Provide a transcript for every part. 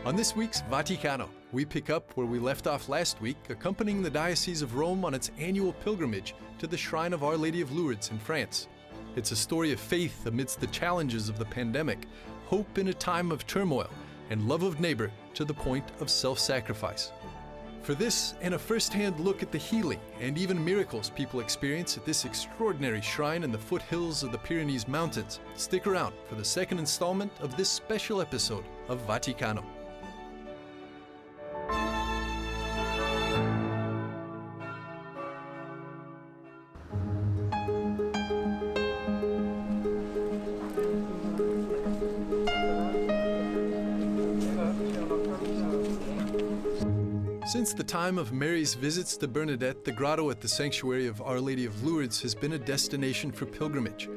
On this week's Vaticano, we pick up where we left off last week, accompanying the Diocese of Rome on its annual pilgrimage to the Shrine of Our Lady of Lourdes in France. It's a story of faith amidst the challenges of the pandemic, hope in a time of turmoil, and love of neighbor to the point of self-sacrifice. For this and a first-hand look at the healing and even miracles people experience at this extraordinary shrine in the foothills of the Pyrenees Mountains, stick around for the second installment of this special episode of Vaticano. Since the time of Mary's visits to Bernadette, the grotto at the sanctuary of Our Lady of Lourdes has been a destination for pilgrimage.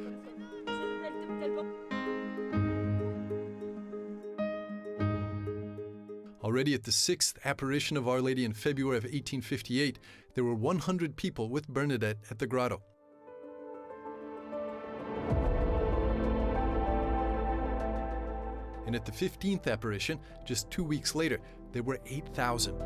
Already at the sixth apparition of Our Lady in February of 1858, there were 100 people with Bernadette at the grotto. And at the 15th apparition, just 2 weeks later, there were 8,000.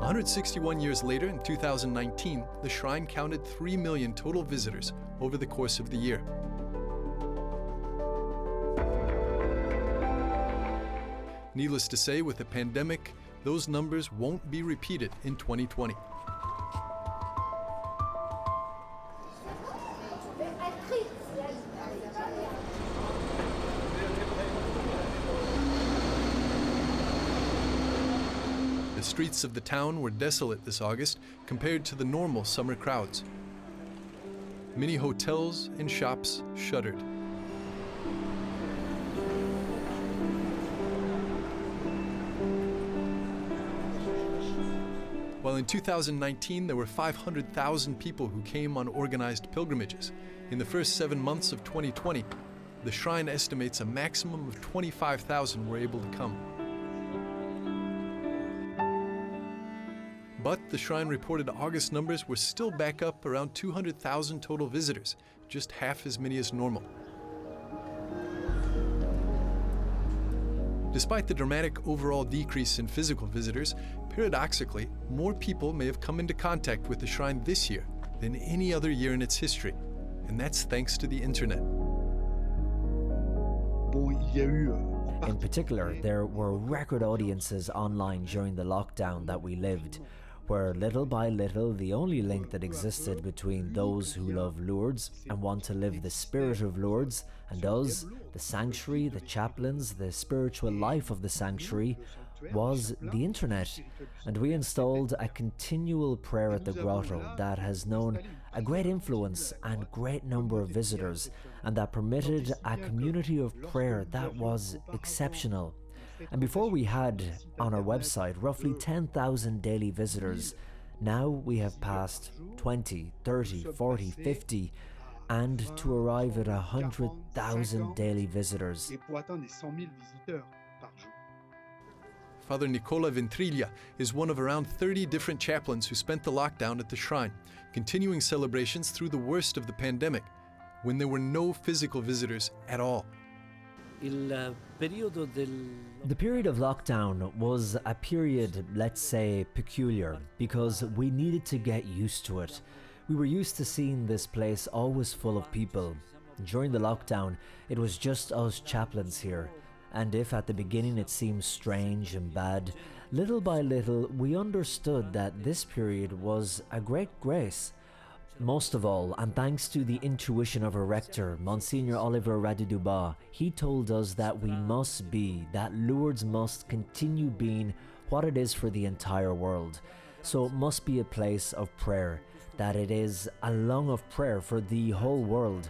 161 years later, in 2019, the shrine counted 3 million total visitors over the course of the year. Needless to say, with the pandemic, those numbers won't be repeated in 2020. The streets of the town were desolate this August compared to the normal summer crowds. Many hotels and shops shuttered. While in 2019 there were 500,000 people who came on organized pilgrimages, in the first 7 months of 2020, the shrine estimates a maximum of 25,000 were able to come. But the shrine reported August numbers were still back up around 200,000 total visitors, just half as many as normal. Despite the dramatic overall decrease in physical visitors, paradoxically, more people may have come into contact with the shrine this year than any other year in its history, and that's thanks to the internet. In particular, there were record audiences online during the lockdown that we lived, where little by little the only link that existed between those who love Lourdes and want to live the spirit of Lourdes and us, the sanctuary, the chaplains, the spiritual life of the sanctuary, was the internet. And we installed a continual prayer at the grotto that has known a great influence and great number of visitors, and that permitted a community of prayer that was exceptional. And before we had on our website roughly 10,000 daily visitors, now we have passed 20, 30, 40, 50, and to arrive at 100,000 daily visitors. Father Nicola Ventriglia is one of around 30 different chaplains who spent the lockdown at the shrine, continuing celebrations through the worst of the pandemic, when there were no physical visitors at all. The period of lockdown was a period, let's say, peculiar, because we needed to get used to it. We were used to seeing this place always full of people. During the lockdown, it was just us chaplains here. And if at the beginning it seemed strange and bad, little by little we understood that this period was a great grace. Most of all, and thanks to the intuition of our rector, Monsignor Oliver Raduduba, he told us that we must be, that Lourdes must continue being what it is for the entire world. So it must be a place of prayer, that it is a lung of prayer for the whole world.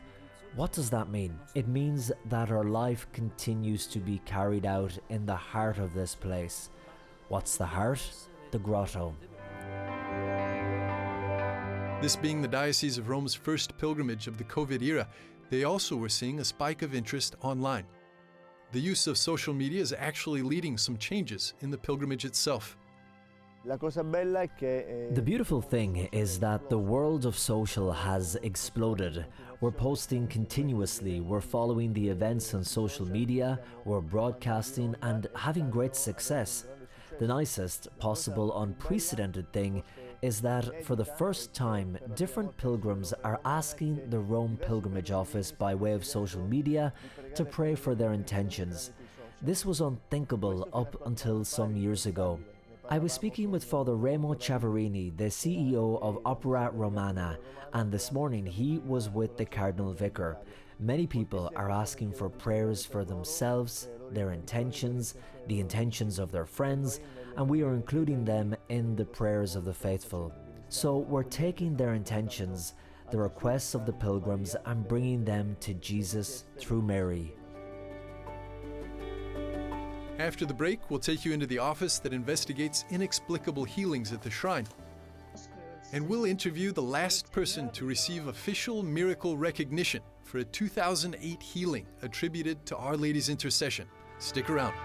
What does that mean? It means that our life continues to be carried out in the heart of this place. What's the heart? The grotto. This being the Diocese of Rome's first pilgrimage of the COVID era, they also were seeing a spike of interest online. The use of social media is actually leading some changes in the pilgrimage itself. The beautiful thing is that the world of social has exploded. We're posting continuously, we're following the events on social media, we're broadcasting and having great success. The nicest possible unprecedented thing is that for the first time, different pilgrims are asking the Rome Pilgrimage Office by way of social media to pray for their intentions. This was unthinkable up until some years ago. I was speaking with Father Remo Ciavarini, the CEO of Opera Romana, and this morning he was with the Cardinal Vicar. Many people are asking for prayers for themselves, their intentions, the intentions of their friends, and we are including them in the prayers of the faithful. So we're taking their intentions, the requests of the pilgrims, and bringing them to Jesus through Mary. After the break, we'll take you into the office that investigates inexplicable healings at the shrine. And we'll interview the last person to receive official miracle recognition for a 2008 healing attributed to Our Lady's intercession. Stick around.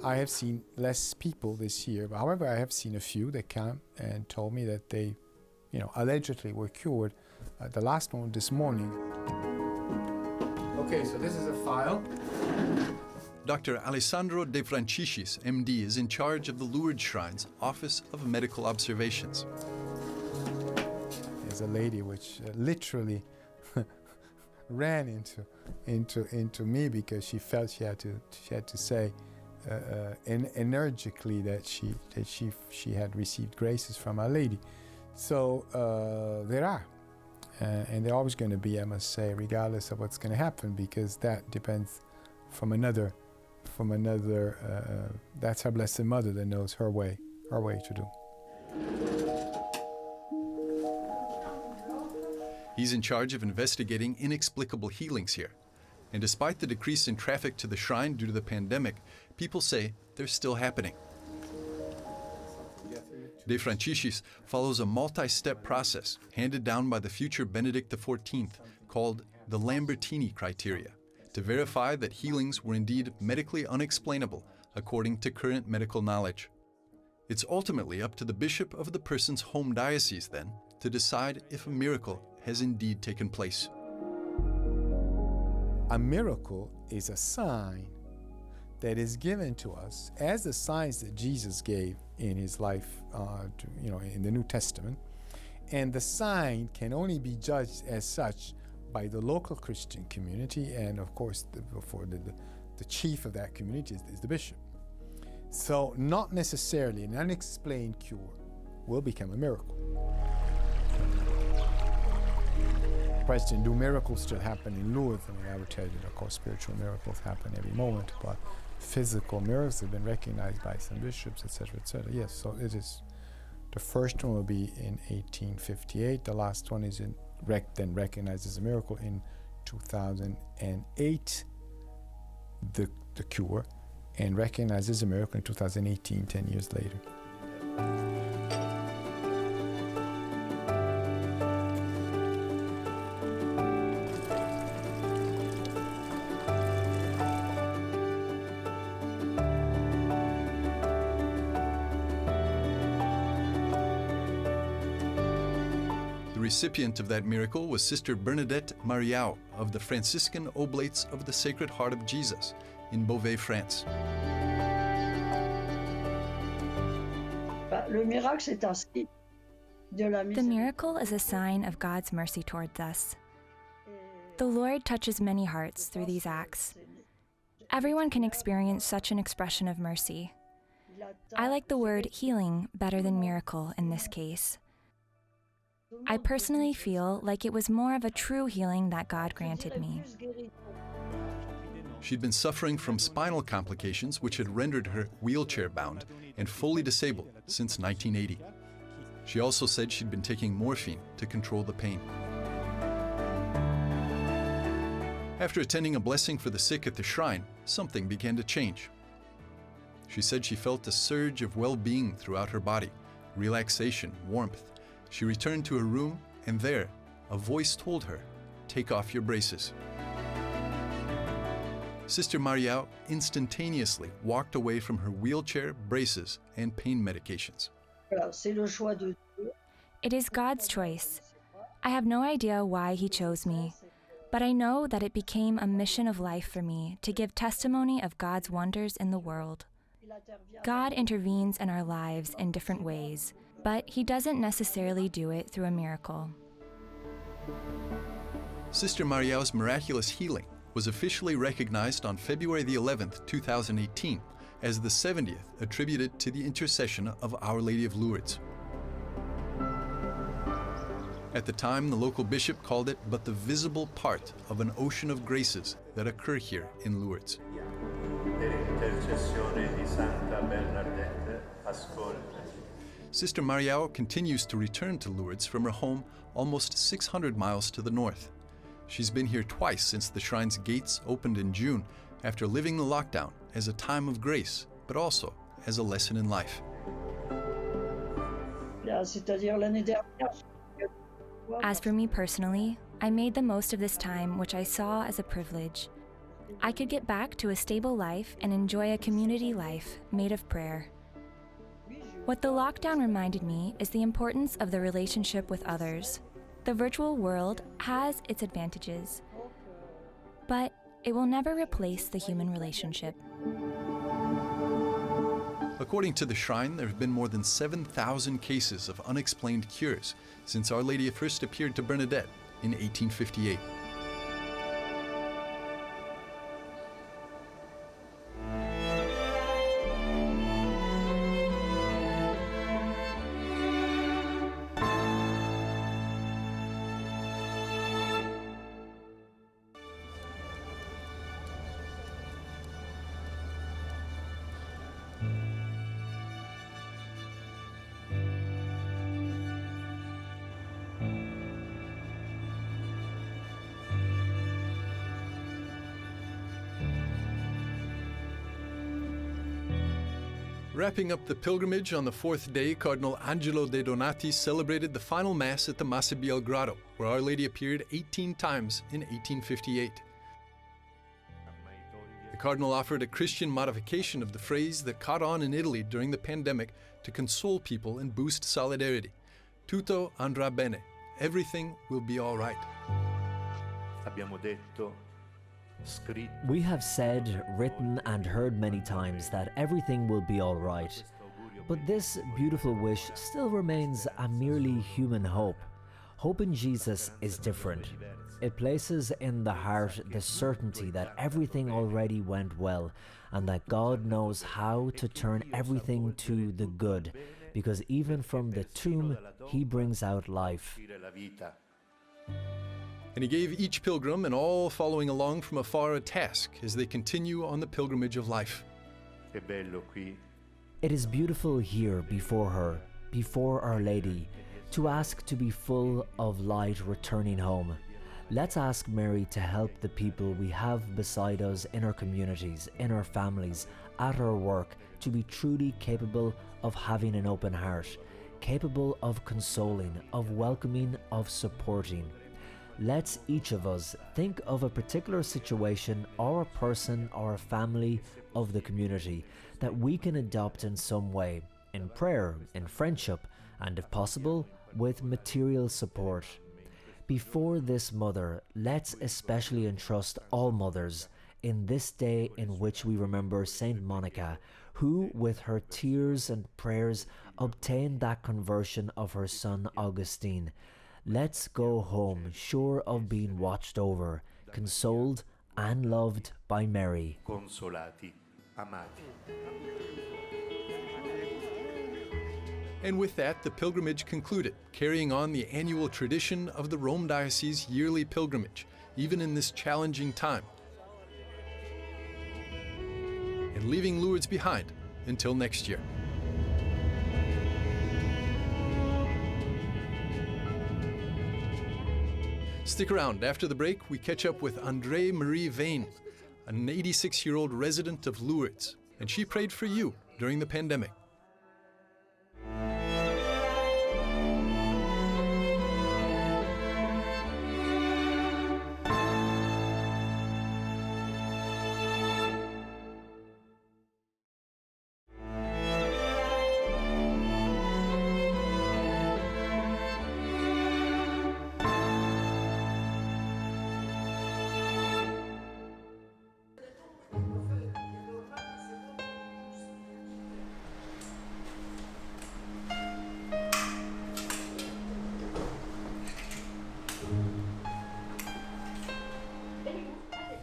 I have seen less people this year. However, I have seen a few that came and told me that they, allegedly were cured. The last one this morning. Okay, so this is a file. Dr. Alessandro De Franciscis, MD, is in charge of the Lourdes Shrine's Office of Medical Observations. There's a lady which literally ran into me because she felt she had to say energically that she had received graces from Our Lady. So there are, and they're always going to be, I must say, regardless of what's going to happen, because that depends from another. That's our Blessed Mother that knows her way to do. He's in charge of investigating inexplicable healings here. And despite the decrease in traffic to the shrine due to the pandemic, people say they're still happening. De Franciscis follows a multi-step process handed down by the future Benedict XIV called the Lambertini criteria to verify that healings were indeed medically unexplainable according to current medical knowledge. It's ultimately up to the bishop of the person's home diocese, then, to decide if a miracle has indeed taken place. A miracle is a sign that is given to us as the signs that Jesus gave in his life, in the New Testament. And the sign can only be judged as such by the local Christian community, and of course, the chief of that community is the bishop. So not necessarily an unexplained cure will become a miracle. Question, do miracles still happen in Lourdes? I would tell you that, of course, spiritual miracles happen every moment, but physical miracles have been recognized by some bishops, etc., etc. Yes, so it is. The first one will be in 1858. The last one is then recognized as a miracle in 2008, the cure, and recognized as a miracle in 2018, 10 years later. The recipient of that miracle was Sister Bernadette Mariau of the Franciscan Oblates of the Sacred Heart of Jesus in Beauvais, France. The miracle is a sign of God's mercy towards us. The Lord touches many hearts through these acts. Everyone can experience such an expression of mercy. I like the word healing better than miracle in this case. I personally feel like it was more of a true healing that God granted me. She'd been suffering from spinal complications which had rendered her wheelchair-bound and fully disabled since 1980. She also said she'd been taking morphine to control the pain. After attending a blessing for the sick at the shrine, something began to change. She said she felt a surge of well-being throughout her body, relaxation, warmth. She returned to her room, and there, a voice told her, "Take off your braces." Sister Marião instantaneously walked away from her wheelchair, braces, and pain medications. It is God's choice. I have no idea why He chose me, but I know that it became a mission of life for me to give testimony of God's wonders in the world. God intervenes in our lives in different ways, but He doesn't necessarily do it through a miracle. Sister Marião's miraculous healing was officially recognized on February the 11th, 2018, as the 70th attributed to the intercession of Our Lady of Lourdes. At the time, the local bishop called it but the visible part of an ocean of graces that occur here in Lourdes. Sister Marião continues to return to Lourdes from her home almost 600 miles to the north. She's been here twice since the shrine's gates opened in June after living the lockdown as a time of grace, but also as a lesson in life. As for me personally, I made the most of this time, which I saw as a privilege. I could get back to a stable life and enjoy a community life made of prayer. What the lockdown reminded me is the importance of the relationship with others. The virtual world has its advantages, but it will never replace the human relationship. According to the shrine, there have been more than 7,000 cases of unexplained cures since Our Lady first appeared to Bernadette in 1858. Wrapping up the pilgrimage on the fourth day, Cardinal Angelo De Donatis celebrated the final Mass at the Massa Belgrado, where Our Lady appeared 18 times in 1858. The Cardinal offered a Christian modification of the phrase that caught on in Italy during the pandemic to console people and boost solidarity. Tutto andrà bene. Everything will be all right. We have said, written, and heard many times that everything will be all right. But this beautiful wish still remains a merely human hope. Hope in Jesus is different. It places in the heart the certainty that everything already went well and that God knows how to turn everything to the good, because even from the tomb, He brings out life. And He gave each pilgrim and all following along from afar a task as they continue on the pilgrimage of life. It is beautiful here before her, before Our Lady, to ask to be full of light returning home. Let's ask Mary to help the people we have beside us in our communities, in our families, at our work, to be truly capable of having an open heart, capable of consoling, of welcoming, of supporting. Let's each of us think of a particular situation or a person or a family of the community that we can adopt in some way, in prayer, in friendship, and if possible, with material support. Before this mother, let's especially entrust all mothers in this day in which we remember Saint Monica, who with her tears and prayers obtained that conversion of her son Augustine. Let's go home sure of being watched over, consoled and loved by Mary. Consolati, amati. And with that, the pilgrimage concluded, carrying on the annual tradition of the Rome Diocese yearly pilgrimage, even in this challenging time. And leaving Lourdes behind until next year. Stick around. After the break, we catch up with André Marie Vane, an 86-year-old resident of Lourdes, and she prayed for you during the pandemic.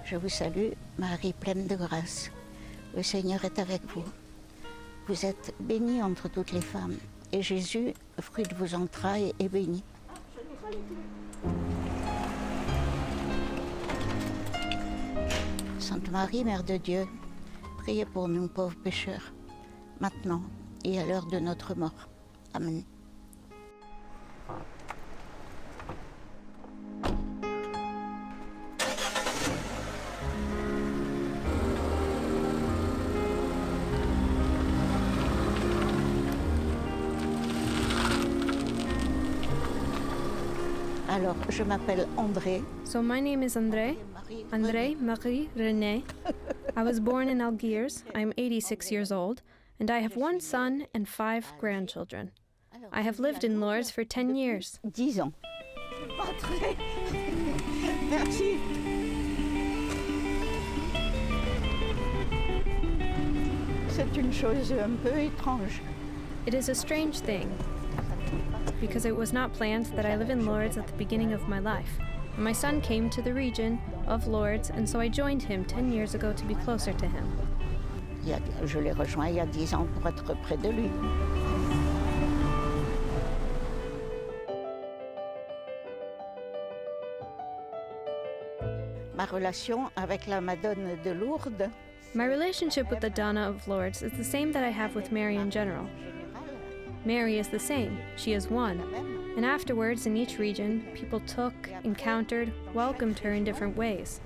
Je vous salue, Marie pleine de grâce. Le Seigneur est avec vous. Vous êtes bénie entre toutes les femmes, et Jésus, le fruit de vos entrailles, est béni. Sainte Marie, Mère de Dieu, priez pour nous pauvres pécheurs, maintenant et à l'heure de notre mort. Amen. Alors, je m'appelle André. So my name is André Marie René. I was born in Algiers. I'm 86 years old, and I have one son and 5 grandchildren. I have lived in Lourdes for 10 years. 10 ans. Merci. C'est une chose un peu étrange. It is a strange thing, because it was not planned that I live in Lourdes at the beginning of my life. And my son came to the region of Lourdes, and so I joined him 10 years ago to be closer to him. Je l'ai rejoint il y a 10 ans pour être près de lui. Ma relation avec la Madone de Lourdes. My relationship with the Donna of Lourdes is the same that I have with Mary in general. Mary is the same, she is one. And afterwards, in each region, people took, encountered, welcomed her in different ways.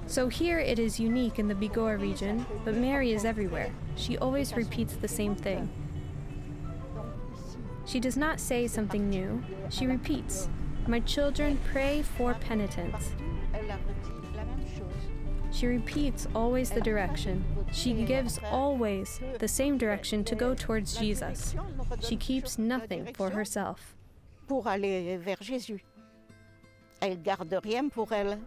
So here it is unique in the Bigorre region, but Mary is everywhere. She always repeats the same thing. She does not say something new, she repeats, "My children, pray for penitence." She repeats always the direction. She gives always the same direction to go towards Jesus. She keeps nothing for herself. Pour aller vers Jésus. Elle garde rien pour elle.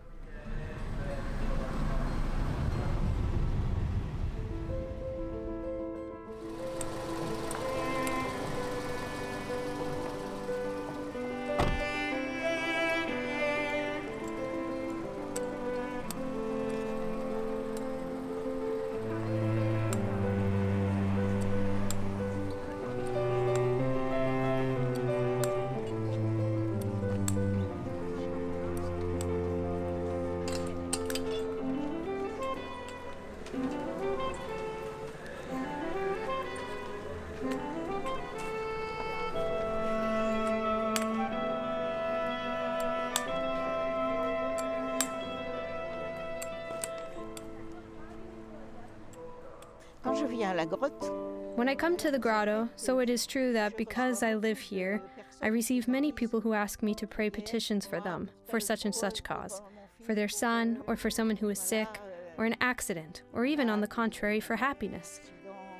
Quand je viens à la grotte, When I come to the grotto, so it is true that because I live here, I receive many people who ask me to pray petitions for them, for such and such cause, for their son, or for someone who is sick, or an accident, or even on the contrary, for happiness.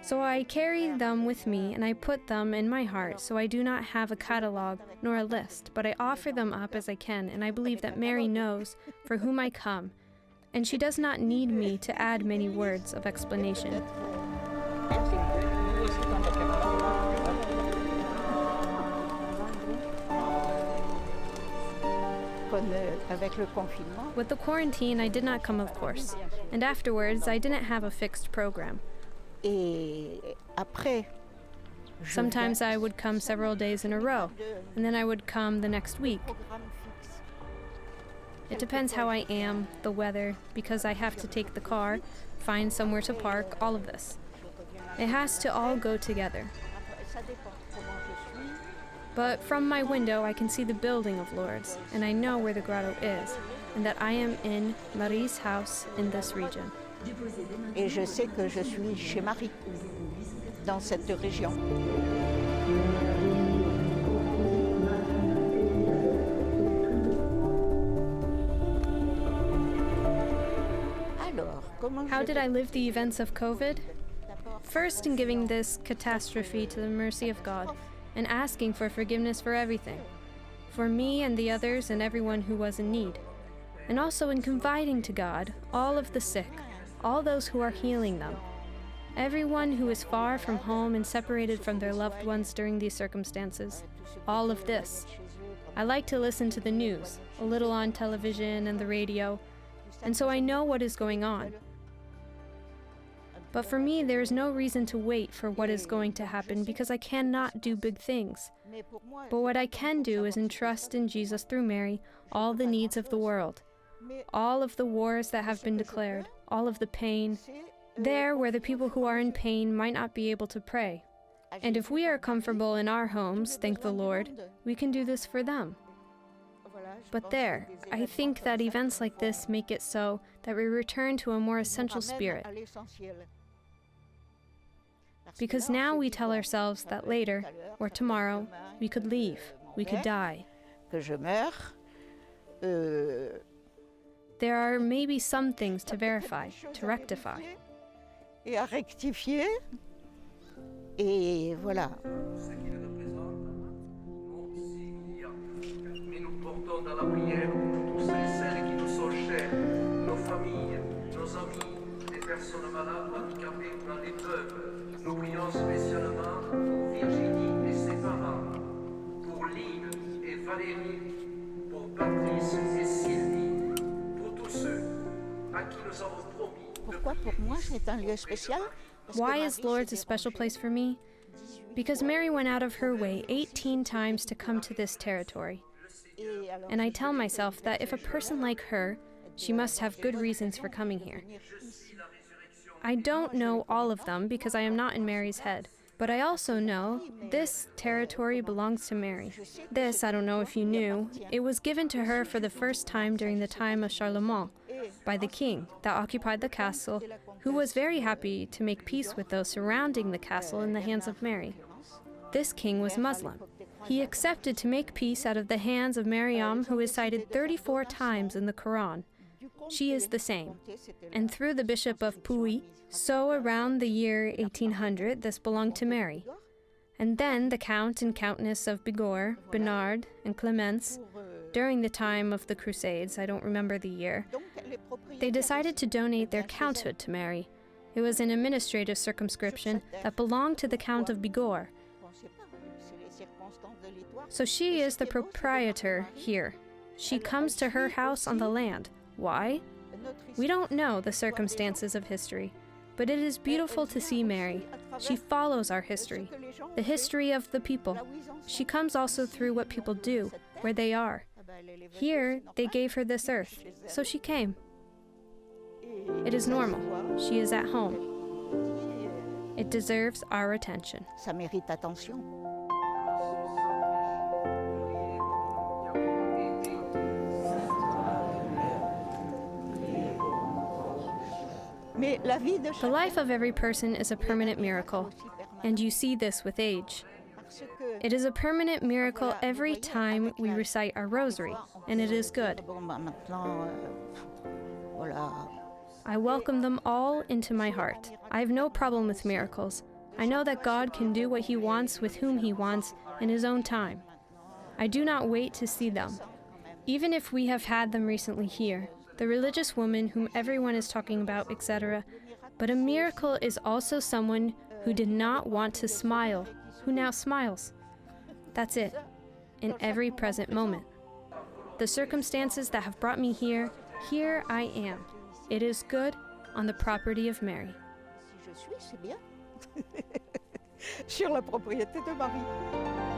So I carry them with me and I put them in my heart, so I do not have a catalog nor a list, but I offer them up as I can, and I believe that Mary knows for whom I come, and she does not need me to add many words of explanation. avec le confinement. With the quarantine, I did not come, of course, and afterwards, I didn't have a fixed program. Et après Sometimes I would come several days in a row, and then I would come the next week. It depends how I am, the weather, because I have to take the car, find somewhere to park, all of this. It has to all go together. But from my window, I can see the building of Lourdes, and I know where the grotto is, and that I am in Marie's house in this region. Et je sais que je suis chez Marie, dans cette région. How did I live the events of COVID? First, in giving this catastrophe to the mercy of God and asking for forgiveness for everything, for me and the others and everyone who was in need, and also in confiding to God all of the sick, all those who are healing them, everyone who is far from home and separated from their loved ones during these circumstances, all of this. I like to listen to the news, a little on television and the radio, and so I know what is going on. But for me, there is no reason to wait for what is going to happen because I cannot do big things. But what I can do is entrust in Jesus through Mary all the needs of the world, all of the wars that have been declared, all of the pain, there where the people who are in pain might not be able to pray. And if we are comfortable in our homes, thank the Lord, we can do this for them. But there, I think that events like this make it so that we return to a more essential spirit. Because now we tell ourselves that later, or tomorrow, we could leave, we could die. There are maybe some things to verify, to rectify. Et voilà. Mais nous portons dans la prière tous ceux et celles qui nous sont chers, nos familles, nos amis, les personnes malades, handicapées ou dans l'épreuve. Nous prions spécialement pour Virginie et ses parents, pour Lynn et Valérie, pour Patrice et Sylvie, pour tous ceux à qui nous avons promis. Pourquoi pour moi c'est un lieu spécial? Why is Lourdes a special place for me? Because Mary went out of her way 18 times to come to this territory. And I tell myself that if a person like her, she must have good reasons for coming here. I don't know all of them because I am not in Mary's head, but I also know this territory belongs to Mary. This, I don't know if you knew, it was given to her for the first time during the time of Charlemagne by the king that occupied the castle, who was very happy to make peace with those surrounding the castle in the hands of Mary. This king was Muslim. He accepted to make peace out of the hands of Maryam, who is cited 34 times in the Quran. She is the same. And through the Bishop of Puy, so around the year 1800, this belonged to Mary. And then the Count and Countess of Bigorre, Bernard, and Clemence, during the time of the Crusades, I don't remember the year, they decided to donate their counthood to Mary. It was an administrative circumscription that belonged to the Count of Bigorre. So she is the proprietor here. She comes to her house on the land. Why? We don't know the circumstances of history, but it is beautiful to see Mary. She follows our history, the history of the people. She comes also through what people do, where they are. Here, they gave her this earth, so she came. It is normal. She is at home. It deserves our attention. Ça mérite attention. The life of every person is a permanent miracle, and you see this with age. It is a permanent miracle every time we recite our rosary, and it is good. I welcome them all into my heart. I have no problem with miracles. I know that God can do what He wants with whom He wants in His own time. I do not wait to see them. Even if we have had them recently here, the religious woman whom everyone is talking about, etc., but a miracle is also someone who did not want to smile, who now smiles. That's it, in every present moment. The circumstances that have brought me here, here I am. It is good on the property of Mary. sur la propriété de Marie.